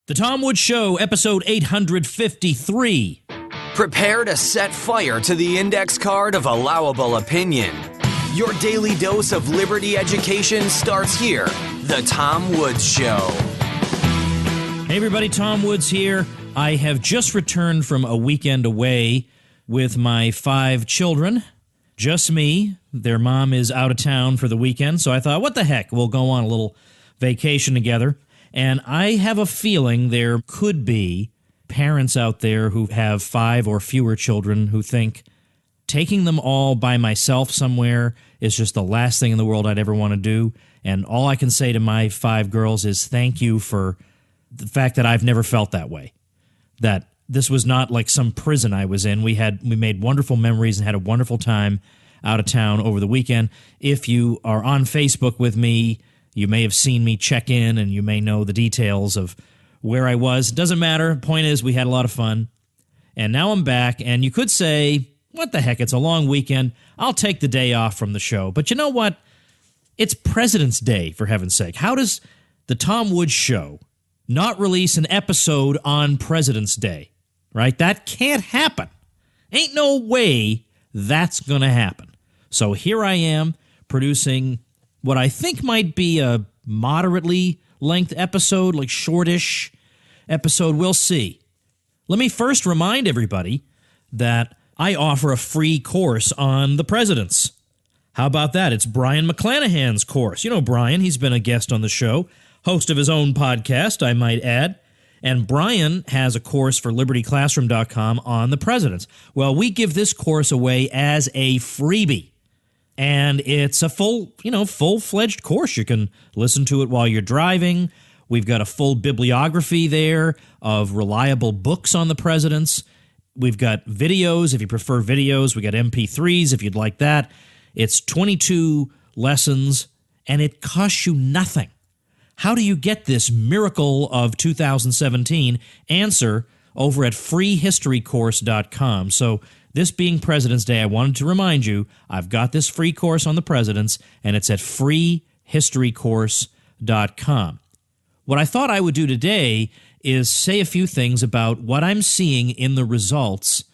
The Tom Woods Show, episode 853. Prepare to set fire to the index card of allowable opinion. Your daily dose of liberty education starts here. The Tom Woods Show. Hey everybody, Tom Woods here. I have just returned from a weekend away with my 5 children. Just me. Their mom is out of town for the weekend, so I thought, what the heck, we'll go on a little vacation together. And I have a feeling there could be parents out there who have 5 or fewer children who think taking them all by myself somewhere is just the last thing in the world I'd ever want to do. And all I can say to my 5 girls is thank you for the fact that I've never felt that way. That this was not like some prison I was in. We made wonderful memories and had a wonderful time out of town over the weekend. If you are on Facebook with me, you may have seen me check in, and you may know the details of where I was. It doesn't matter. Point is, we had a lot of fun. And now I'm back, and you could say, what the heck, it's a long weekend. I'll take the day off from the show. But you know what? It's President's Day, for heaven's sake. How does the Tom Woods Show not release an episode on President's Day? Right? That can't happen. Ain't no way that's going to happen. So here I am producing what I think might be a moderately length episode, like shortish episode. We'll see. Let me first remind everybody that I offer a free course on the presidents. How about that? It's Brian McClanahan's course. You know Brian, he's been a guest on the show, host of his own podcast, I might add. And Brian has a course for libertyclassroom.com on the presidents. Well, we give this course away as a freebie. And it's a full-fledged course. You can listen to it while you're driving. We've got a full bibliography there of reliable books on the presidents. We've got videos, if you prefer videos. We got MP3s, if you'd like that. It's 22 lessons, and it costs you nothing. How do you get this miracle of 2017? Answer over at freehistorycourse.com. So this being President's Day, I wanted to remind you, I've got this free course on the presidents, and it's at freehistorycourse.com. What I thought I would do today is say a few things about what I'm seeing in the results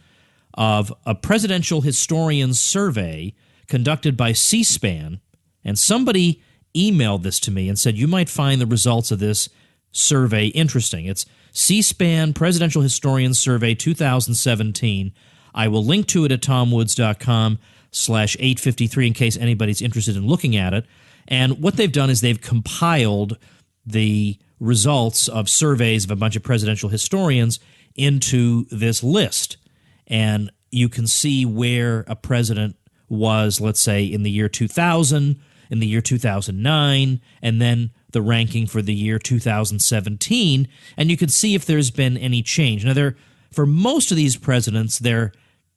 of a presidential historian survey conducted by C-SPAN, and somebody emailed this to me and said, you might find the results of this survey interesting. It's C-SPAN Presidential Historian Survey 2017. I will link to it at tomwoods.com/853 in case anybody's interested in looking at it. And what they've done is they've compiled the results of surveys of a bunch of presidential historians into this list. And you can see where a president was, let's say, in the year 2000, in the year 2009, and then the ranking for the year 2017. And you can see if there's been any change. Now, for most of these presidents, there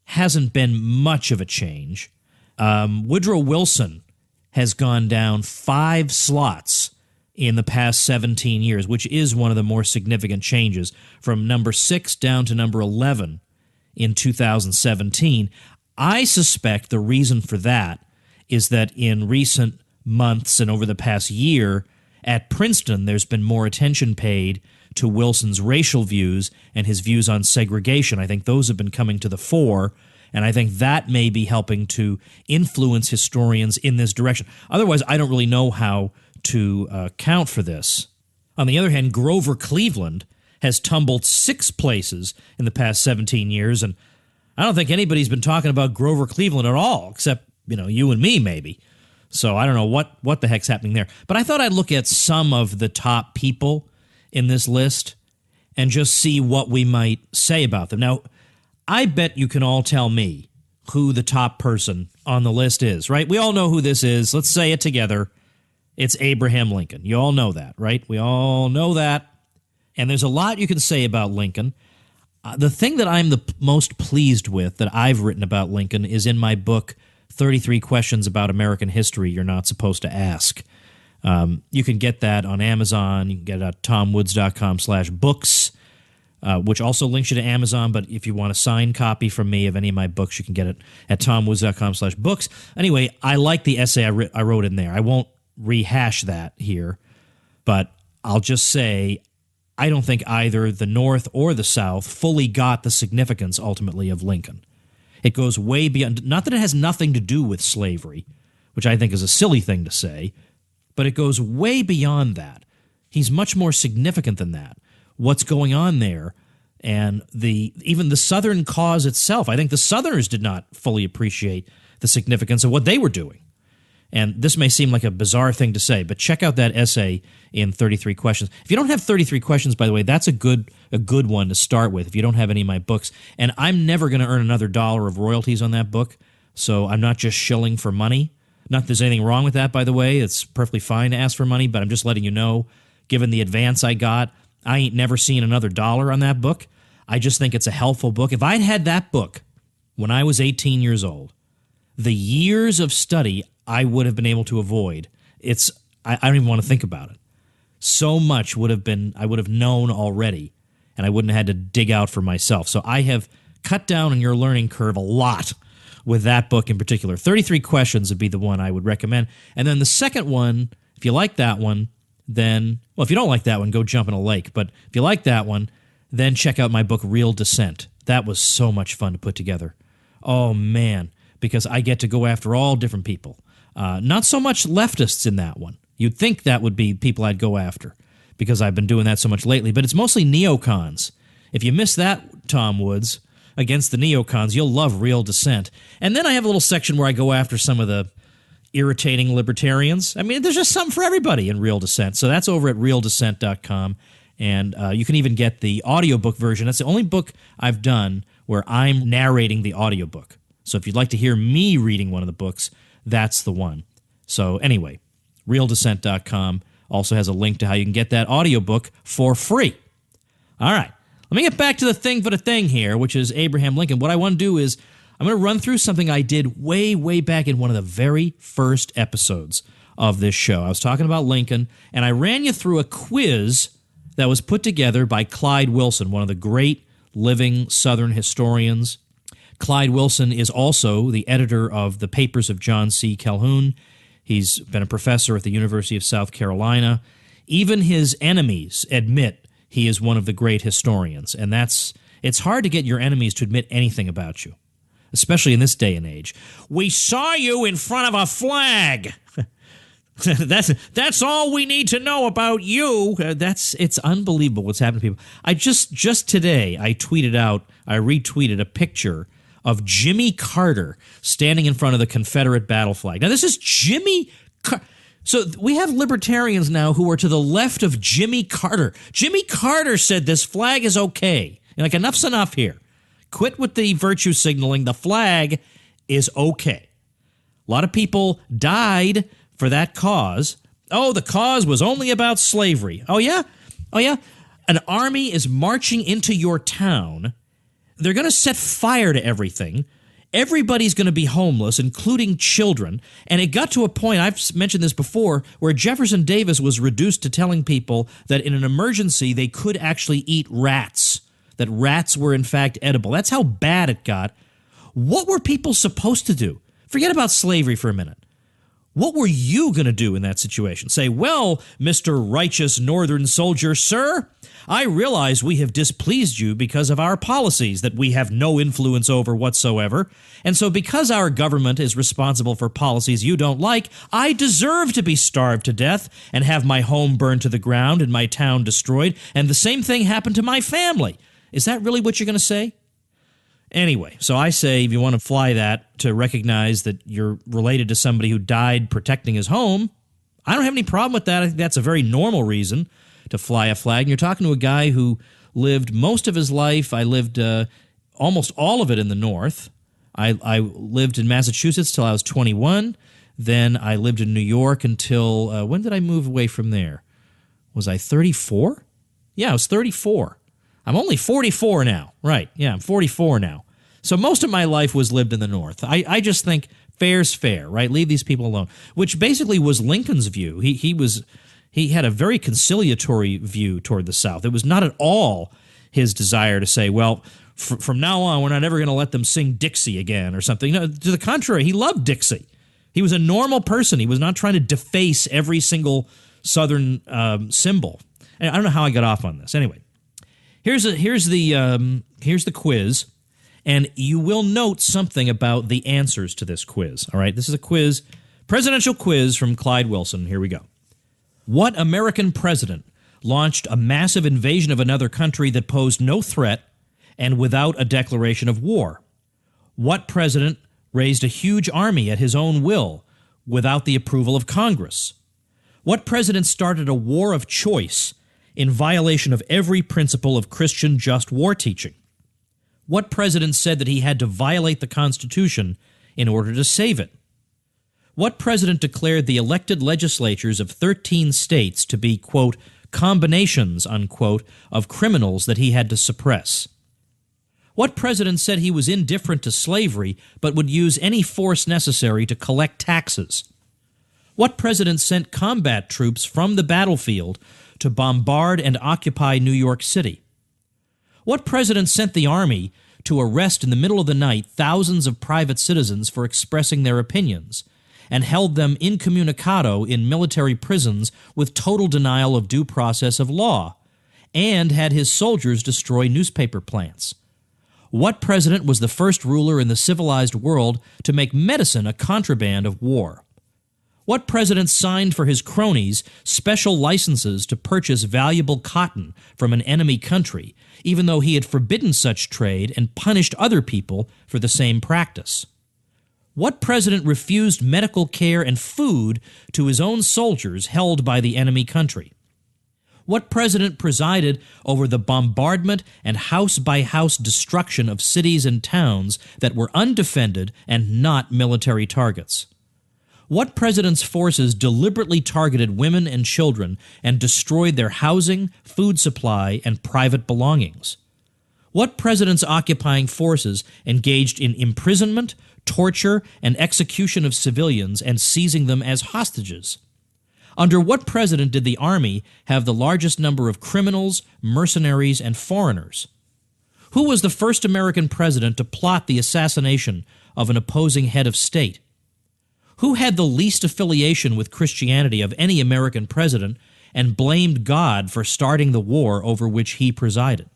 hasn't been much of a change. Woodrow Wilson has gone down 5 slots in the past 17 years, which is one of the more significant changes, from number 6 down to number 11 in 2017. I suspect the reason for that is that in recent months and over the past year, at Princeton, there's been more attention paid to Wilson's racial views and his views on segregation. I think those have been coming to the fore, and I think that may be helping to influence historians in this direction. Otherwise, I don't really know how to account for this. On the other hand, Grover Cleveland has tumbled 6 places in the past 17 years, and I don't think anybody's been talking about Grover Cleveland at all, except, you and me maybe. So I don't know what the heck's happening there. But I thought I'd look at some of the top people in this list and just see what we might say about them. Now, I bet you can all tell me who the top person on the list is, right? We all know who this is. Let's say it together. It's Abraham Lincoln. You all know that, right? We all know that. And there's a lot you can say about Lincoln. The thing that I'm the most pleased with that I've written about Lincoln is in my book, 33 Questions About American History You're Not Supposed to Ask. You can get that on Amazon. You can get it at tomwoods.com/books, which also links you to Amazon. But if you want a signed copy from me of any of my books, you can get it at tomwoods.com/books. Anyway, I like the essay I wrote in there. I won't rehash that here, but I'll just say I don't think either the North or the South fully got the significance, ultimately, of Lincoln. It goes way beyond, not that it has nothing to do with slavery, which I think is a silly thing to say, but it goes way beyond that. He's much more significant than that. What's going on there, and even the Southern cause itself. I think the Southerners did not fully appreciate the significance of what they were doing. And this may seem like a bizarre thing to say, but check out that essay in 33 Questions. If you don't have 33 Questions, by the way, that's a good one to start with if you don't have any of my books. And I'm never going to earn another dollar of royalties on that book, so I'm not just shilling for money. Not that there's anything wrong with that, by the way. It's perfectly fine to ask for money, but I'm just letting you know, given the advance I got, I ain't never seen another dollar on that book. I just think it's a helpful book. If I'd had that book when I was 18 years old, the years of study I would have been able to avoid. I don't even want to think about it. So much I would have known already, and I wouldn't have had to dig out for myself. So I have cut down on your learning curve a lot with that book in particular. 33 Questions would be the one I would recommend. And then the second one, if you like that one, then, well, if you don't like that one, go jump in a lake. But if you like that one, then check out my book, Real Descent. That was so much fun to put together. Oh, man, because I get to go after all different people. Not so much leftists in that one. You'd think that would be people I'd go after because I've been doing that so much lately, but it's mostly neocons. If you miss that, Tom Woods, against the neocons, you'll love Real Descent. And then I have a little section where I go after some of the irritating libertarians. I mean, there's just something for everybody in Real Descent. So that's over at realdescent.com, and you can even get the audiobook version. That's the only book I've done where I'm narrating the audiobook. So if you'd like to hear me reading one of the books, that's the one. So anyway, realdescent.com also has a link to how you can get that audiobook for free. All right, let me get back to the thing for the thing here, which is Abraham Lincoln. What I want to do is I'm going to run through something I did way, way back in one of the very first episodes of this show. I was talking about Lincoln, and I ran you through a quiz that was put together by Clyde Wilson, one of the great living Southern historians. Clyde Wilson is also the editor of the Papers of John C. Calhoun. He's been a professor at the University of South Carolina. Even his enemies admit he is one of the great historians, and it's hard to get your enemies to admit anything about you, especially in this day and age. We saw you in front of a flag. That's all we need to know about you. It's unbelievable what's happened to people. I just today I retweeted a picture of Jimmy Carter standing in front of the Confederate battle flag. Now, this is Jimmy Carter. So we have libertarians now who are to the left of Jimmy Carter. Jimmy Carter said this flag is okay. Like, enough's enough here. Quit with the virtue signaling. The flag is okay. A lot of people died for that cause. Oh, the cause was only about slavery. Oh, yeah? Oh, yeah? An army is marching into your town. They're going to set fire to everything. Everybody's going to be homeless, including children. And it got to a point, I've mentioned this before, where Jefferson Davis was reduced to telling people that in an emergency they could actually eat rats, that rats were in fact edible. That's how bad it got. What were people supposed to do? Forget about slavery for a minute. What were you going to do in that situation? Say, well, Mr. Righteous Northern Soldier, sir, I realize we have displeased you because of our policies that we have no influence over whatsoever. And so because our government is responsible for policies you don't like, I deserve to be starved to death and have my home burned to the ground and my town destroyed. And the same thing happened to my family. Is that really what you're going to say? Anyway, so I say if you want to fly that to recognize that you're related to somebody who died protecting his home, I don't have any problem with that. I think that's a very normal reason to fly a flag. And you're talking to a guy who lived most of his life. I lived almost all of it in the North. I lived in Massachusetts till I was 21. Then I lived in New York until, when did I move away from there? Was I 34? Yeah, I was 34. I'm only 44 now. Right, yeah, I'm 44 now. So most of my life was lived in the North. I just think fair's fair, right? Leave these people alone, which basically was Lincoln's view. He had a very conciliatory view toward the South. It was not at all his desire to say, well, from now on, we're not ever going to let them sing Dixie again or something. No, to the contrary, he loved Dixie. He was a normal person. He was not trying to deface every single Southern symbol. And I don't know how I got off on this. Anyway, here's the quiz, and you will note something about the answers to this quiz. All right, this is a quiz, presidential quiz from Clyde Wilson. Here we go. What American president launched a massive invasion of another country that posed no threat and without a declaration of war? What president raised a huge army at his own will without the approval of Congress? What president started a war of choice in violation of every principle of Christian just war teaching? What president said that he had to violate the Constitution in order to save it? What president declared the elected legislatures of 13 states to be, quote, combinations, unquote, of criminals that he had to suppress? What president said he was indifferent to slavery but would use any force necessary to collect taxes? What president sent combat troops from the battlefield to bombard and occupy New York City? What president sent the army to arrest in the middle of the night thousands of private citizens for expressing their opinions, and held them incommunicado in military prisons with total denial of due process of law, and had his soldiers destroy newspaper plants? What president was the first ruler in the civilized world to make medicine a contraband of war? What president signed for his cronies special licenses to purchase valuable cotton from an enemy country, even though he had forbidden such trade and punished other people for the same practice? What president refused medical care and food to his own soldiers held by the enemy country? What president presided over the bombardment and house-by-house destruction of cities and towns that were undefended and not military targets? What president's forces deliberately targeted women and children and destroyed their housing, food supply, and private belongings? What president's occupying forces engaged in imprisonment, torture, and execution of civilians and seizing them as hostages? Under what president did the Army have the largest number of criminals, mercenaries, and foreigners? Who was the first American president to plot the assassination of an opposing head of state? Who had the least affiliation with Christianity of any American president and blamed God for starting the war over which he presided?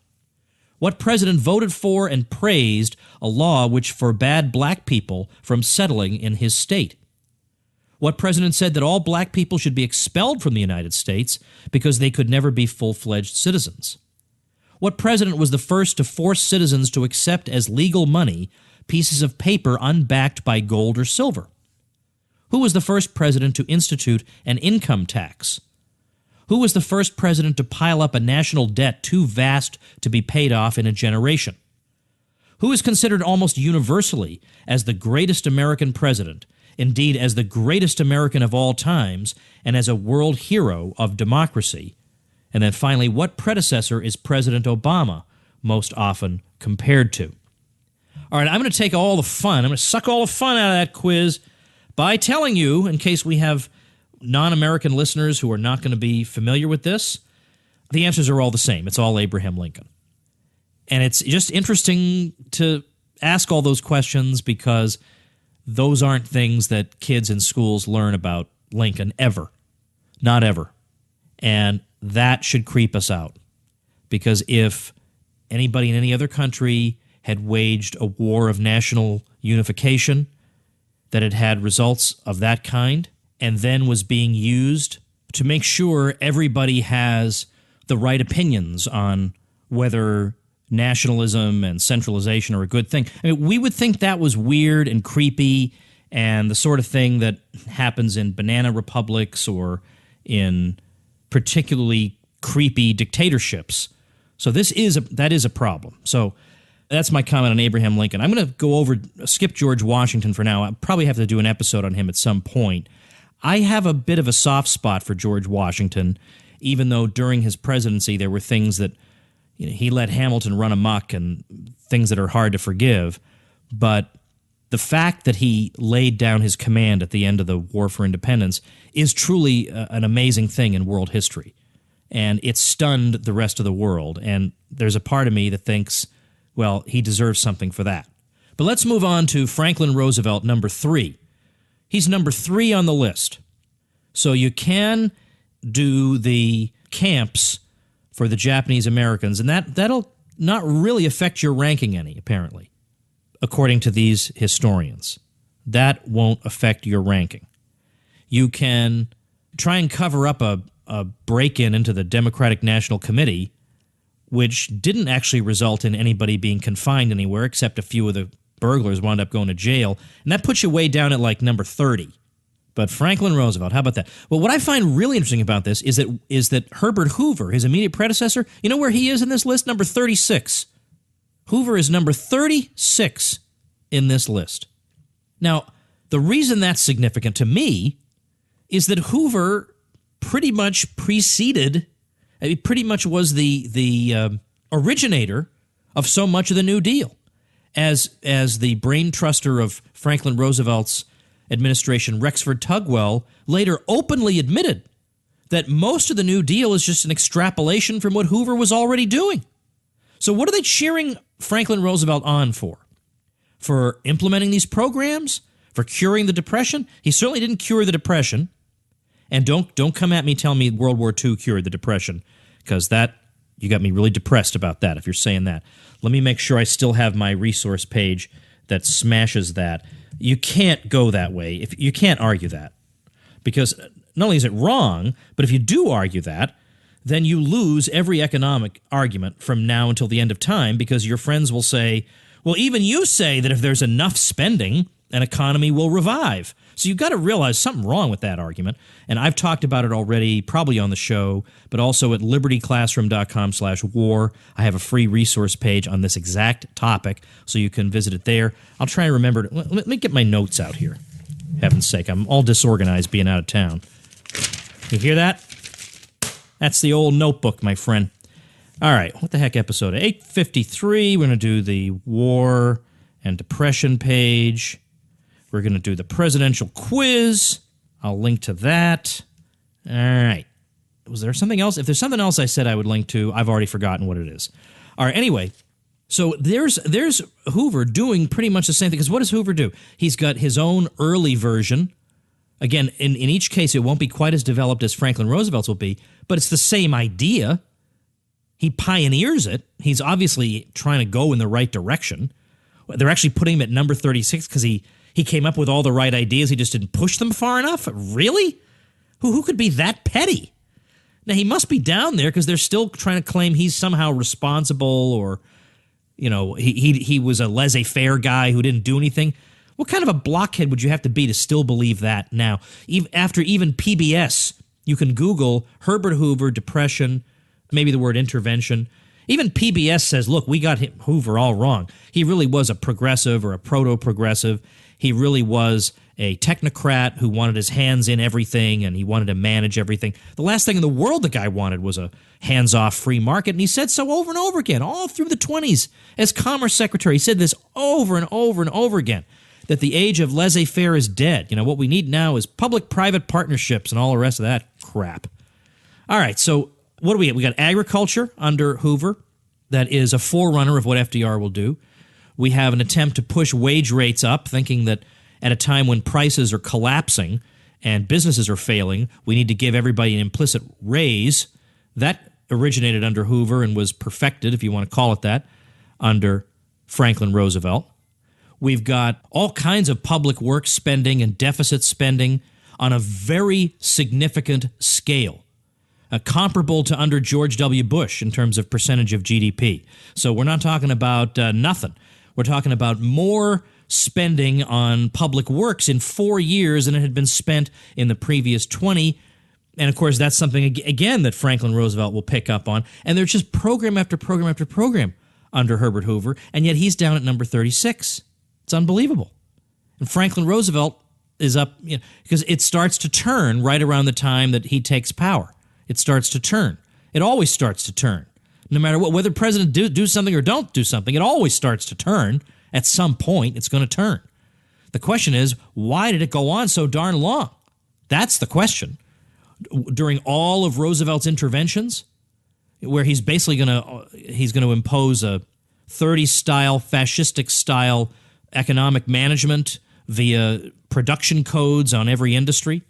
What president voted for and praised a law which forbade black people from settling in his state? What president said that all black people should be expelled from the United States because they could never be full-fledged citizens? What president was the first to force citizens to accept as legal money pieces of paper unbacked by gold or silver? Who was the first president to institute an income tax? Who was the first president to pile up a national debt too vast to be paid off in a generation? Who is considered almost universally as the greatest American president, indeed as the greatest American of all times, and as a world hero of democracy? And then finally, what predecessor is President Obama most often compared to? All right, I'm going to take all the fun. I'm going to suck all the fun out of that quiz by telling you, in case we have non-American listeners who are not going to be familiar with this, the answers are all the same. It's all Abraham Lincoln. And it's just interesting to ask all those questions because those aren't things that kids in schools learn about Lincoln ever. Not ever. And that should creep us out. Because if anybody in any other country had waged a war of national unification that had had results of that kind, and then was being used to make sure everybody has the right opinions on whether nationalism and centralization are a good thing. I mean, we would think that was weird and creepy and the sort of thing that happens in banana republics or in particularly creepy dictatorships. So that is a problem. So that's my comment on Abraham Lincoln. I'm going to skip George Washington for now. I'll probably have to do an episode on him at some point. I have a bit of a soft spot for George Washington, even though during his presidency there were things that he let Hamilton run amok and things that are hard to forgive. But the fact that he laid down his command at the end of the War for Independence is truly an amazing thing in world history. And it stunned the rest of the world. And there's a part of me that thinks, well, he deserves something for that. But let's move on to Franklin Roosevelt, number 3. He's number 3 on the list. So you can do the camps for the Japanese Americans, and that'll not really affect your ranking any, apparently, according to these historians. That won't affect your ranking. You can try and cover up a break-in into the Democratic National Committee, which didn't actually result in anybody being confined anywhere, except a few of the burglars wound up going to jail, and that puts you way down at like number 30. But Franklin Roosevelt, how about that? Well, what I find really interesting about this is that Herbert Hoover, his immediate predecessor, you know where he is in this list? Number 36. Hoover is number 36 in this list. Now, the reason that's significant to me is that Hoover pretty much preceded, he pretty much was the originator of so much of the New Deal. As the brain truster of Franklin Roosevelt's administration, Rexford Tugwell, later openly admitted that most of the New Deal is just an extrapolation from what Hoover was already doing. So what are they cheering Franklin Roosevelt on for? For implementing these programs? For curing the Depression? He certainly didn't cure the Depression. And don't come at me telling me World War II cured the Depression, because that, you got me really depressed about that if you're saying that. Let me make sure I still have my resource page that smashes that. You can't go that way. You can't argue that, because not only is it wrong, but if you do argue that, then you lose every economic argument from now until the end of time, because your friends will say, well, even you say that if there's enough spending, an economy will revive. So you've got to realize something wrong with that argument, and I've talked about it already, probably on the show, but also at libertyclassroom.com/war. I have a free resource page on this exact topic, so you can visit it there. I'll try and remember to, let me get my notes out here. Heaven's sake, I'm all disorganized being out of town. You hear that? That's the old notebook, my friend. All right, what the heck episode? 853, we're going to do the War and Depression page. We're going to do the presidential quiz. I'll link to that. All right. Was there something else? If there's something else I said I would link to, I've already forgotten what it is. All right, anyway, so there's Hoover doing pretty much the same thing, because what does Hoover do? He's got his own early version. Again, in each case, it won't be quite as developed as Franklin Roosevelt's will be, but it's the same idea. He pioneers it. He's obviously trying to go in the right direction. They're actually putting him at number 36 because he came up with all the right ideas. He just didn't push them far enough? Really? Who could be that petty? Now, he must be down there because they're still trying to claim he's somehow responsible, or, you know, he was a laissez-faire guy who didn't do anything. What kind of a blockhead would you have to be to still believe that now? After even PBS, you can Google Herbert Hoover, Depression, maybe the word intervention. Even PBS says, look, we got Hoover all wrong. He really was a progressive or a proto-progressive. He really was a technocrat who wanted his hands in everything, and he wanted to manage everything. The last thing in the world the guy wanted was a hands-off free market, and he said so over and over again, all through the 20s. As Commerce Secretary, he said this over and over and over again, that the age of laissez-faire is dead. You know, what we need now is public-private partnerships and all the rest of that crap. All right, so what do we get? We got agriculture under Hoover. That is a forerunner of what FDR will do. We have an attempt to push wage rates up, thinking that at a time when prices are collapsing and businesses are failing, we need to give everybody an implicit raise. That originated under Hoover and was perfected, if you want to call it that, under Franklin Roosevelt. We've got all kinds of public works spending and deficit spending on a very significant scale, comparable to under George W. Bush in terms of percentage of GDP. So we're not talking about nothing. We're talking about more spending on public works in 4 years than it had been spent in the previous 20. And, of course, that's something, again, that Franklin Roosevelt will pick up on. And there's just program after program after program under Herbert Hoover, and yet he's down at number 36. It's unbelievable. And Franklin Roosevelt is up, you know, because it starts to turn right around the time that he takes power. It starts to turn. It always starts to turn. No matter what, whether president do something or don't do something, it always starts to turn. At some point, it's going to turn. The question is, why did it go on so darn long? That's the question. During all of Roosevelt's interventions, where he's basically going to impose a 30s-style, fascistic-style economic management via production codes on every industry,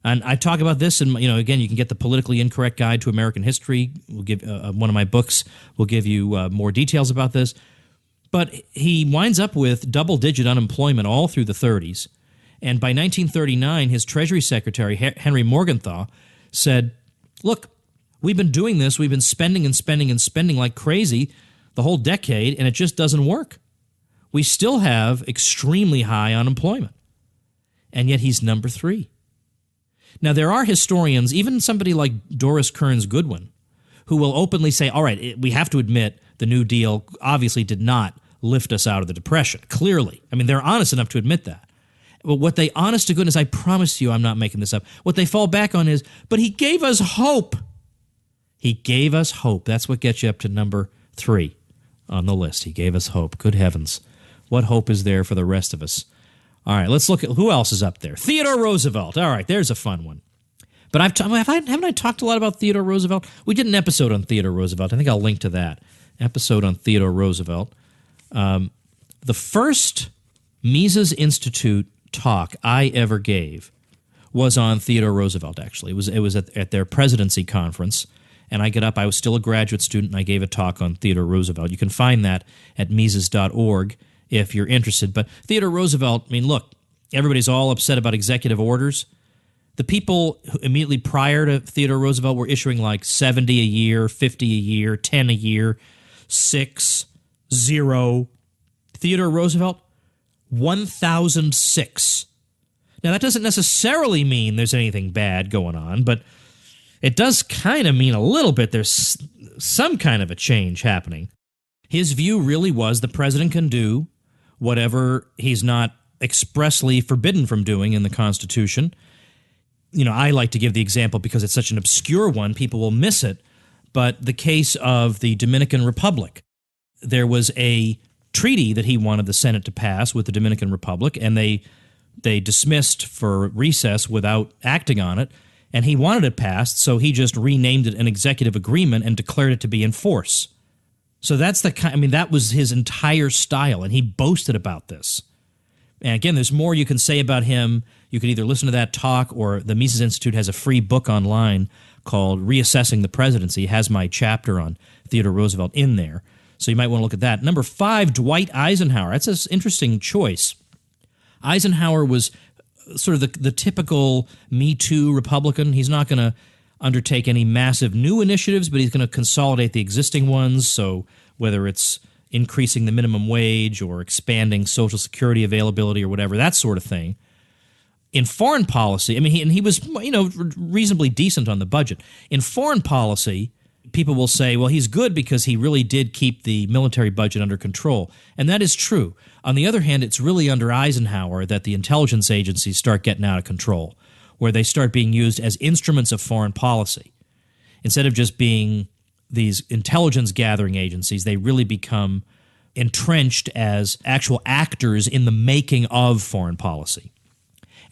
And I talk about this, and again, you can get the Politically Incorrect Guide to American History. We'll give one of my books will give you more details about this. But he winds up with double-digit unemployment all through the 30s. And by 1939, his Treasury Secretary, Henry Morgenthau, said, look, we've been doing this. We've been spending and spending and spending like crazy the whole decade, and it just doesn't work. We still have extremely high unemployment. And yet he's number 3. Now, there are historians, even somebody like Doris Kearns Goodwin, who will openly say, all right, we have to admit the New Deal obviously did not lift us out of the Depression, clearly. I mean, they're honest enough to admit that. But what they, honest to goodness, I promise you I'm not making this up, what they fall back on is, but he gave us hope. He gave us hope. That's what gets you up to number 3 on the list. He gave us hope. Good heavens. What hope is there for the rest of us? All right, let's look at who else is up there. Theodore Roosevelt. All right, there's a fun one. But haven't I talked a lot about Theodore Roosevelt? We did an episode on Theodore Roosevelt. I think I'll link to that. Episode on Theodore Roosevelt. The first Mises Institute talk I ever gave was on Theodore Roosevelt, actually. It was at their presidency conference, and I was still a graduate student, and I gave a talk on Theodore Roosevelt. You can find that at Mises.org. if you're interested. But Theodore Roosevelt, I mean, look, everybody's all upset about executive orders. The people who immediately prior to Theodore Roosevelt were issuing like 70 a year, 50 a year, 10 a year, 6, 0. Theodore Roosevelt, 1,006. Now, that doesn't necessarily mean there's anything bad going on, but it does kind of mean a little bit there's some kind of a change happening. His view really was the president can do whatever he's not expressly forbidden from doing in the Constitution. I like to give the example because it's such an obscure one, people will miss it, but the case of the Dominican Republic. There was a treaty that he wanted the Senate to pass with the Dominican Republic, and they dismissed for recess without acting on it, and he wanted it passed, so he just renamed it an executive agreement and declared it to be in force. So that's that was his entire style, and he boasted about this. And again, there's more you can say about him. You can either listen to that talk, or the Mises Institute has a free book online called Reassessing the Presidency. It has my chapter on Theodore Roosevelt in there, so you might want to look at that. Number 5, Dwight Eisenhower. That's an interesting choice. Eisenhower was sort of the typical Me Too Republican. He's not going to undertake any massive new initiatives, but he's going to consolidate the existing ones. So whether it's increasing the minimum wage or expanding Social Security availability or whatever, that sort of thing. In foreign policy, I mean, he was reasonably decent on the budget. In foreign policy, people will say, well, he's good because he really did keep the military budget under control. And that is true. On the other hand, it's really under Eisenhower that the intelligence agencies start getting out of control, where they start being used as instruments of foreign policy. Instead of just being these intelligence gathering agencies, they really become entrenched as actual actors in the making of foreign policy.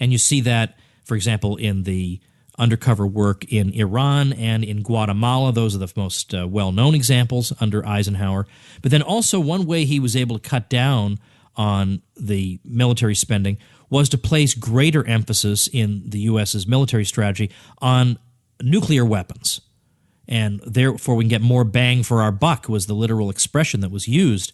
And you see that, for example, in the undercover work in Iran and in Guatemala. Those are the most well-known examples under Eisenhower. But then also one way he was able to cut down on the military spending was to place greater emphasis in the U.S.'s military strategy on nuclear weapons. And therefore we can get more bang for our buck was the literal expression that was used.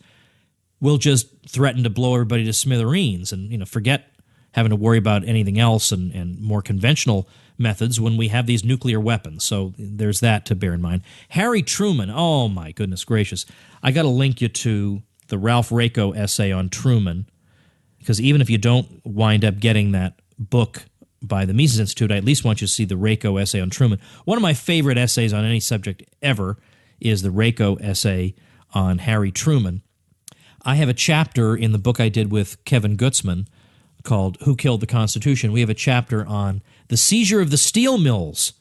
We'll just threaten to blow everybody to smithereens and forget having to worry about anything else and more conventional methods when we have these nuclear weapons. So there's that to bear in mind. Harry Truman, oh my goodness gracious. I got to link you to the Ralph Reiko essay on Truman, because even if you don't wind up getting that book by the Mises Institute, I at least want you to see the Reiko essay on Truman. One of my favorite essays on any subject ever is the Reiko essay on Harry Truman. I have a chapter in the book I did with Kevin Gutzman called Who Killed the Constitution. We have a chapter on the seizure of the steel mills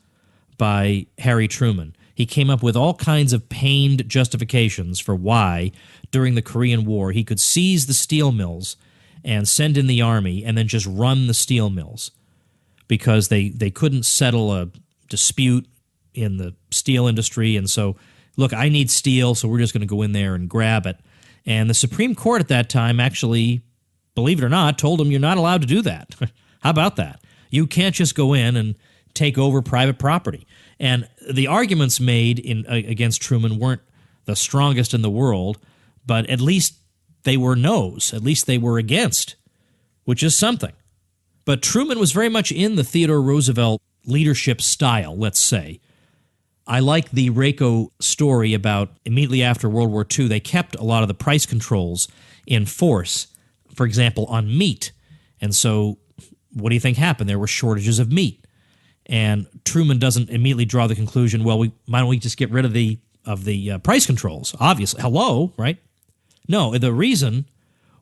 by Harry Truman. He came up with all kinds of pained justifications for why, during the Korean War, he could seize the steel mills and send in the army and then just run the steel mills because they couldn't settle a dispute in the steel industry. And so, look, I need steel, so we're just going to go in there and grab it. And the Supreme Court at that time actually, believe it or not, told him you're not allowed to do that. How about that? You can't just go in and take over private property. And the arguments made against Truman weren't the strongest in the world, but at least they were no's. At least they were against, which is something. But Truman was very much in the Theodore Roosevelt leadership style, let's say. I like the Reiko story about immediately after World War II, they kept a lot of the price controls in force, for example, on meat. And so what do you think happened? There were shortages of meat. And Truman doesn't immediately draw the conclusion, well, why don't we just get rid of the price controls? Obviously. Hello, right? No, the reason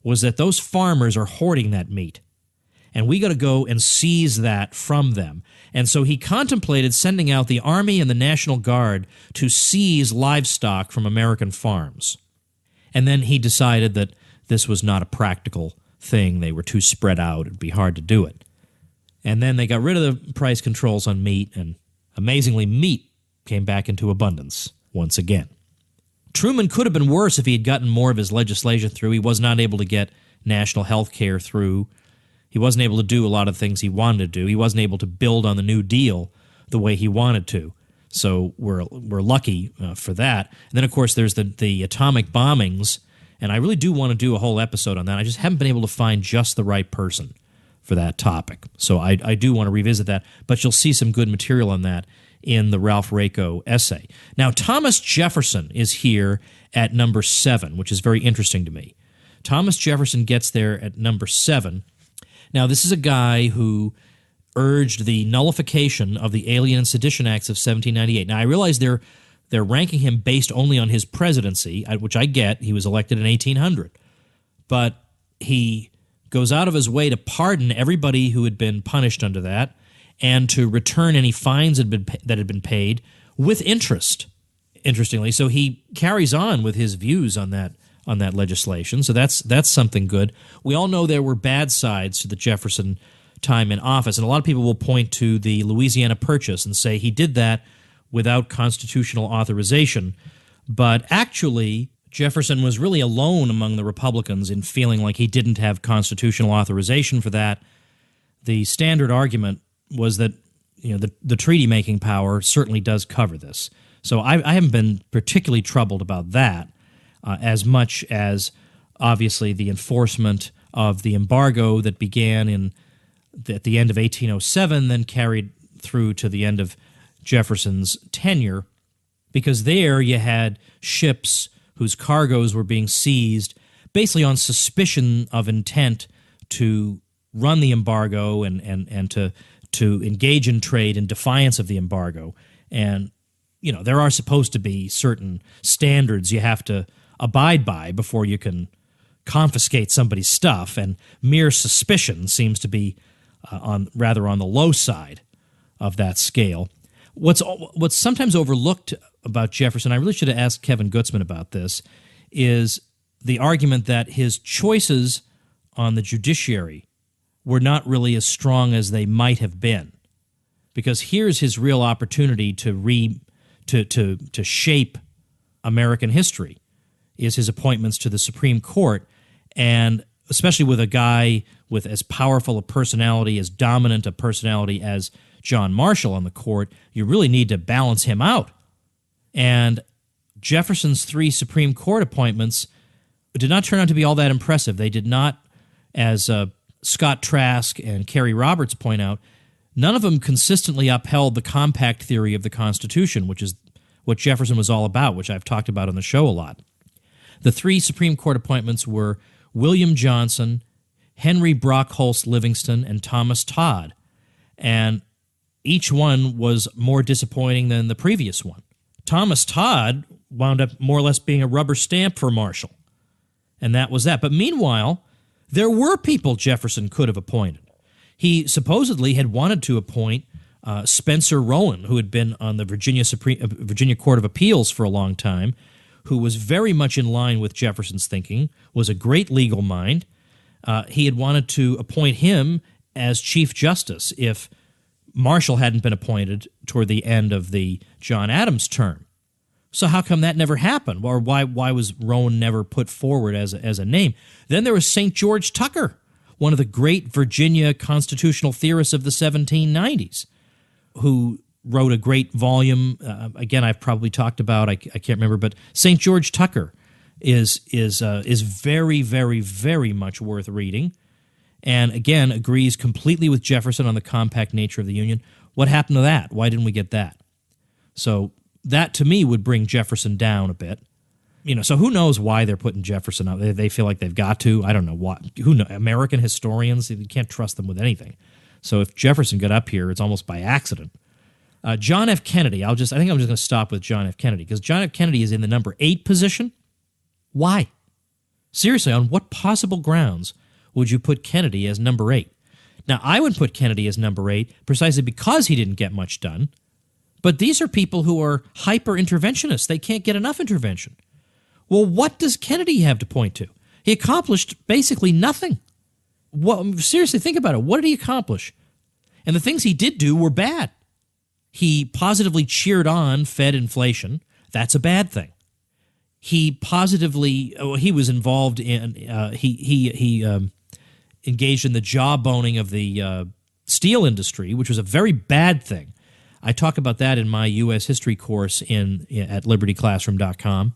was that those farmers are hoarding that meat. And we got to go and seize that from them. And so he contemplated sending out the Army and the National Guard to seize livestock from American farms. And then he decided that this was not a practical thing. They were too spread out. It'd be hard to do it. And then they got rid of the price controls on meat, and amazingly, meat came back into abundance once again. Truman could have been worse if he had gotten more of his legislation through. He was not able to get national health care through. He wasn't able to do a lot of things he wanted to do. He wasn't able to build on the New Deal the way he wanted to. So we're lucky for that. And then, of course, there's the atomic bombings, and I really do want to do a whole episode on that. I just haven't been able to find just the right person for that topic. So I do want to revisit that, but you'll see some good material on that in the Ralph Reiko essay. Now, Thomas Jefferson is here at number 7, which is very interesting to me. Thomas Jefferson gets there at number 7. Now, this is a guy who urged the nullification of the Alien and Sedition Acts of 1798. Now, I realize they're ranking him based only on his presidency, which I get. He was elected in 1800. But he goes out of his way to pardon everybody who had been punished under that and to return any fines that had been paid with interest, interestingly. So he carries on with his views on that legislation. So that's something good. We all know there were bad sides to the Jefferson time in office, and a lot of people will point to the Louisiana Purchase and say he did that without constitutional authorization. But actually, Jefferson was really alone among the Republicans in feeling like he didn't have constitutional authorization for that. The standard argument was that the treaty-making power certainly does cover this. So I haven't been particularly troubled about that. As much as, obviously, the enforcement of the embargo that began at the end of 1807, then carried through to the end of Jefferson's tenure, because there you had ships whose cargoes were being seized basically on suspicion of intent to run the embargo and to engage in trade in defiance of the embargo. And, there are supposed to be certain standards you have to abide by before you can confiscate somebody's stuff, and mere suspicion seems to be rather on the low side of that scale. What's sometimes overlooked about Jefferson, I really should have asked Kevin Gutzman about this, is the argument that his choices on the judiciary were not really as strong as they might have been, because here's his real opportunity to shape American history. Is his appointments to the Supreme Court, and especially with a guy with as powerful a personality, as dominant a personality as John Marshall on the court, you really need to balance him out. And Jefferson's 3 Supreme Court appointments did not turn out to be all that impressive. They did not, as Scott Trask and Kerry Roberts point out, none of them consistently upheld the compact theory of the Constitution, which is what Jefferson was all about, which I've talked about on the show a lot. The 3 Supreme Court appointments were William Johnson, Henry Brockholst Livingston, and Thomas Todd. And each one was more disappointing than the previous one. Thomas Todd wound up more or less being a rubber stamp for Marshall. And that was that. But meanwhile, there were people Jefferson could have appointed. He supposedly had wanted to appoint Spencer Rowan, who had been on the Virginia Court of Appeals for a long time, who was very much in line with Jefferson's thinking, was a great legal mind. He had wanted to appoint him as Chief Justice if Marshall hadn't been appointed toward the end of the John Adams term. So how come that never happened? Or why was Rowan never put forward as a name? Then there was St. George Tucker. one of the great Virginia constitutional theorists of the 1790s, who wrote a great volume. Again, I've probably talked about, I can't remember, but St. George Tucker is very, very, very much worth reading. And again, agrees completely with Jefferson on the compact nature of the Union. What happened to that? Why didn't we get that? So that, to me, would bring Jefferson down a bit. So who knows why they're putting Jefferson up? They feel like they've got to. I don't know what. Who knows? American historians, you can't trust them with anything. So if Jefferson got up here, it's almost by accident. John F. Kennedy, I think I'm just going to stop with John F. Kennedy, because John F. Kennedy is in the number 8 position. Why? Seriously, on what possible grounds would you put Kennedy as number 8? Now, I would put Kennedy as number 8 precisely because he didn't get much done. But these are people who are hyper-interventionists. They can't get enough intervention. Well, what does Kennedy have to point to? He accomplished basically nothing. Seriously, think about it. What did he accomplish? And the things he did do were bad. He positively cheered on Fed inflation. That's a bad thing. He was involved in, he engaged in the jawboning of the steel industry, which was a very bad thing. I talk about that in my U.S. history course at libertyclassroom.com.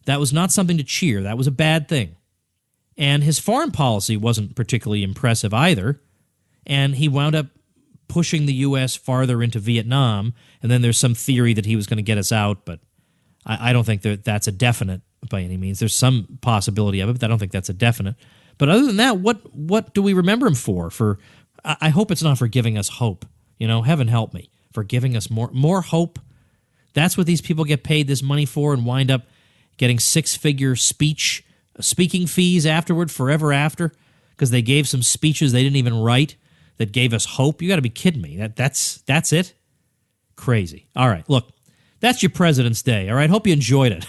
That was not something to cheer. That was a bad thing. And his foreign policy wasn't particularly impressive either. And he wound up pushing the U.S. farther into Vietnam. And then there's some theory that he was going to get us out, but I don't think that's a definite by any means. There's some possibility of it, but I don't think that's a definite. But other than that, what do we remember him for? I hope it's not for giving us hope. Heaven help me, for giving us more hope. That's what these people get paid this money for and wind up getting 6-figure speaking fees afterward, forever after, because they gave some speeches they didn't even write that gave us hope. You got to be kidding me. That's it? Crazy. All right, look, that's your President's Day, all right? Hope you enjoyed it.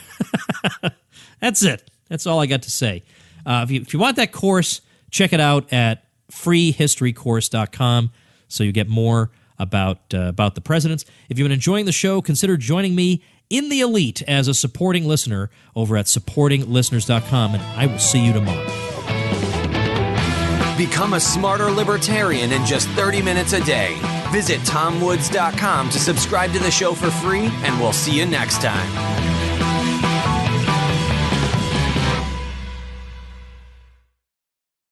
That's it. That's all I got to say. If you want that course, check it out at freehistorycourse.com so you get more about the presidents. If you've been enjoying the show, consider joining me in the elite as a supporting listener over at supportinglisteners.com, and I will see you tomorrow. Become a smarter libertarian in just 30 minutes a day. Visit TomWoods.com to subscribe to the show for free, and we'll see you next time.